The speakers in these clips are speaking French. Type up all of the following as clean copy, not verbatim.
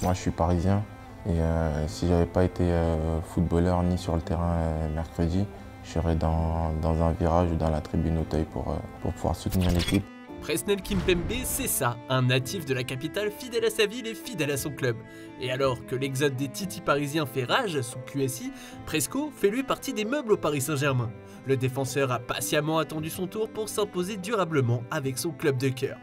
Moi, je suis parisien et si j'avais pas été footballeur ni sur le terrain mercredi, je serais dans un virage ou dans la tribune Auteuil pour pouvoir soutenir l'équipe. Presnel Kimpembe, c'est ça, un natif de la capitale fidèle à sa ville et fidèle à son club. Et alors que l'exode des titis parisiens fait rage sous QSI, Presco fait lui partie des meubles au Paris Saint-Germain. Le défenseur a patiemment attendu son tour pour s'imposer durablement avec son club de cœur.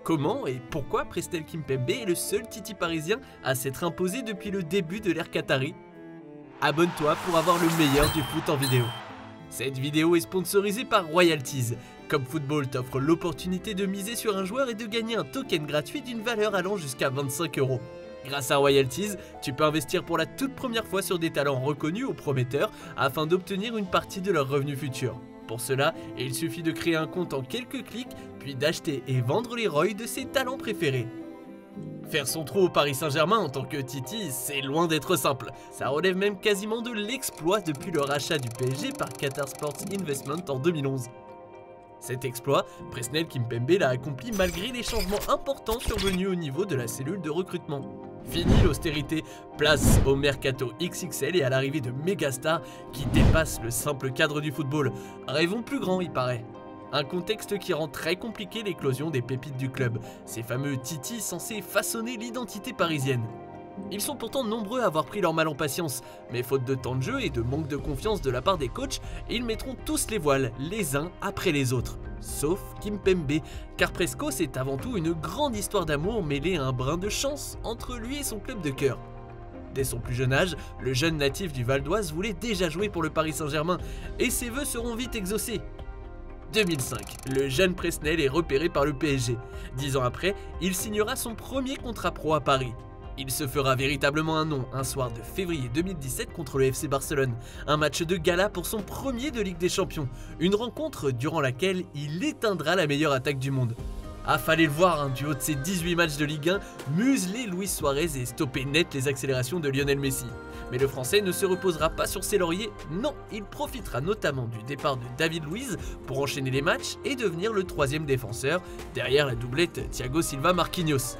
Comment et pourquoi Presnel Kimpembe est le seul titi parisien à s'être imposé depuis le début de l'ère qatari? Abonne-toi pour avoir le meilleur du foot en vidéo. Cette vidéo est sponsorisée par Royalties. Comme Football t'offre l'opportunité de miser sur un joueur et de gagner un token gratuit d'une valeur allant jusqu'à 25 €. Grâce à Royalties, tu peux investir pour la toute première fois sur des talents reconnus ou prometteurs afin d'obtenir une partie de leurs revenus futurs. Pour cela, il suffit de créer un compte en quelques clics, puis d'acheter et vendre les ROI de ses talents préférés. Faire son trou au Paris Saint-Germain en tant que Titi, c'est loin d'être simple. Ça relève même quasiment de l'exploit depuis le rachat du PSG par Qatar Sports Investment en 2011. Cet exploit, Presnel Kimpembe l'a accompli malgré les changements importants survenus au niveau de la cellule de recrutement. Fini l'austérité, place au mercato XXL et à l'arrivée de mégastars qui dépassent le simple cadre du football. Rêvons plus grand, il paraît. Un contexte qui rend très compliqué l'éclosion des pépites du club, ces fameux titis censés façonner l'identité parisienne. Ils sont pourtant nombreux à avoir pris leur mal en patience, mais faute de temps de jeu et de manque de confiance de la part des coachs, ils mettront tous les voiles, les uns après les autres. Sauf Kimpembe, car Presco c'est avant tout une grande histoire d'amour mêlée à un brin de chance entre lui et son club de cœur. Dès son plus jeune âge, le jeune natif du Val d'Oise voulait déjà jouer pour le Paris Saint-Germain, et ses vœux seront vite exaucés. 2005, le jeune Presnel est repéré par le PSG. 10 ans après, il signera son premier contrat pro à Paris. Il se fera véritablement un nom un soir de février 2017 contre le FC Barcelone, un match de gala pour son premier de Ligue des Champions, une rencontre durant laquelle il éteindra la meilleure attaque du monde. Ah, fallait le voir, du haut de ses 18 matchs de Ligue 1, museler Luis Suarez et stopper net les accélérations de Lionel Messi. Mais le Français ne se reposera pas sur ses lauriers, non, il profitera notamment du départ de David Luiz pour enchaîner les matchs et devenir le troisième défenseur, derrière la doublette Thiago Silva-Marquinhos.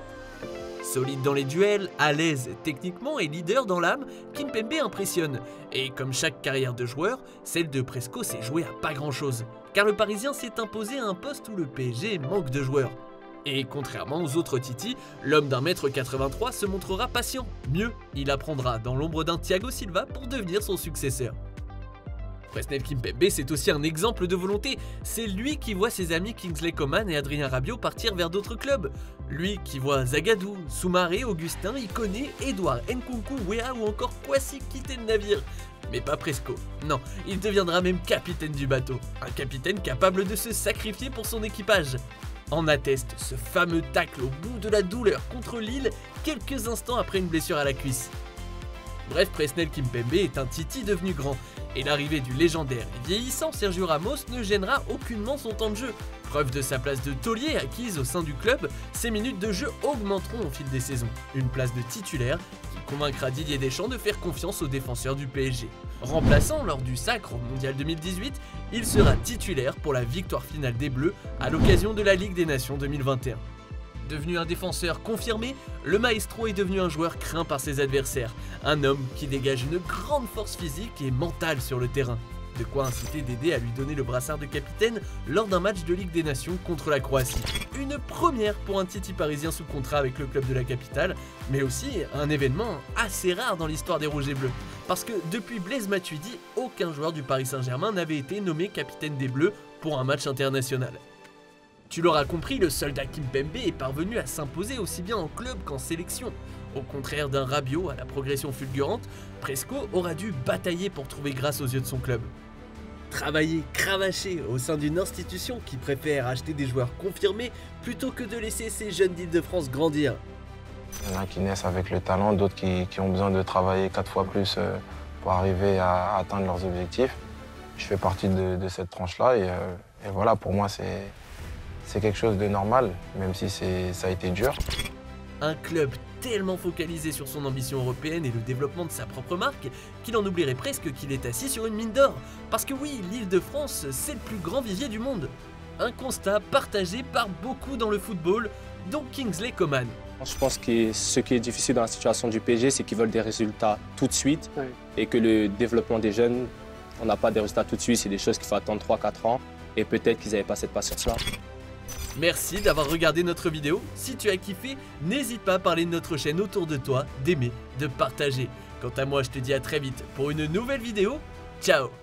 Solide dans les duels, à l'aise techniquement et leader dans l'âme, Kimpembe impressionne. Et comme chaque carrière de joueur, celle de Presco s'est jouée à pas grand chose. Car le Parisien s'est imposé à un poste où le PSG manque de joueurs. Et contrairement aux autres titis, l'homme d'1,83 m se montrera patient. Mieux, il apprendra dans l'ombre d'un Thiago Silva pour devenir son successeur. Presnel Kimpembe, c'est aussi un exemple de volonté. C'est lui qui voit ses amis Kingsley Coman et Adrien Rabiot partir vers d'autres clubs. Lui qui voit Zagadou, Soumaré, Augustin, Ikoné, Edouard, Nkunku, Wea ou encore Kwasi quitter le navire. Mais pas Presco. Non, il deviendra même capitaine du bateau. Un capitaine capable de se sacrifier pour son équipage. En atteste ce fameux tacle au bout de la douleur contre Lille quelques instants après une blessure à la cuisse. Bref, Presnel Kimpembe est un titi devenu grand, et l'arrivée du légendaire et vieillissant Sergio Ramos ne gênera aucunement son temps de jeu. Preuve de sa place de taulier acquise au sein du club, ses minutes de jeu augmenteront au fil des saisons. Une place de titulaire qui convaincra Didier Deschamps de faire confiance aux défenseurs du PSG. Remplaçant lors du sacre au Mondial 2018, il sera titulaire pour la victoire finale des Bleus à l'occasion de la Ligue des Nations 2021. Devenu un défenseur confirmé, le maestro est devenu un joueur craint par ses adversaires, un homme qui dégage une grande force physique et mentale sur le terrain. De quoi inciter Dédé à lui donner le brassard de capitaine lors d'un match de Ligue des Nations contre la Croatie. Une première pour un titi parisien sous contrat avec le club de la capitale, mais aussi un événement assez rare dans l'histoire des Rouges et Bleus. Parce que depuis Blaise Matuidi, aucun joueur du Paris Saint-Germain n'avait été nommé capitaine des Bleus pour un match international. Tu l'auras compris, le soldat Kimpembe est parvenu à s'imposer aussi bien en club qu'en sélection. Au contraire d'un Rabiot à la progression fulgurante, Presco aura dû batailler pour trouver grâce aux yeux de son club. Travailler, cravacher au sein d'une institution qui préfère acheter des joueurs confirmés plutôt que de laisser ces jeunes d'Île-de-France grandir. Il y en a qui naissent avec le talent, d'autres qui ont besoin de travailler 4 fois plus pour arriver à atteindre leurs objectifs. Je fais partie de cette tranche-là et voilà, pour moi c'est quelque chose de normal, même si ça a été dur. Un club tellement focalisé sur son ambition européenne et le développement de sa propre marque qu'il en oublierait presque qu'il est assis sur une mine d'or. Parce que oui, l'Île-de-France, c'est le plus grand vivier du monde. Un constat partagé par beaucoup dans le football, dont Kingsley Coman. Je pense que ce qui est difficile dans la situation du PSG, c'est qu'ils veulent des résultats tout de suite et que le développement des jeunes, on n'a pas des résultats tout de suite, c'est des choses qu'il faut attendre 3-4 ans et peut-être qu'ils n'avaient pas cette patience-là. Merci d'avoir regardé notre vidéo. Si tu as kiffé, n'hésite pas à parler de notre chaîne autour de toi, d'aimer, de partager. Quant à moi, je te dis à très vite pour une nouvelle vidéo. Ciao!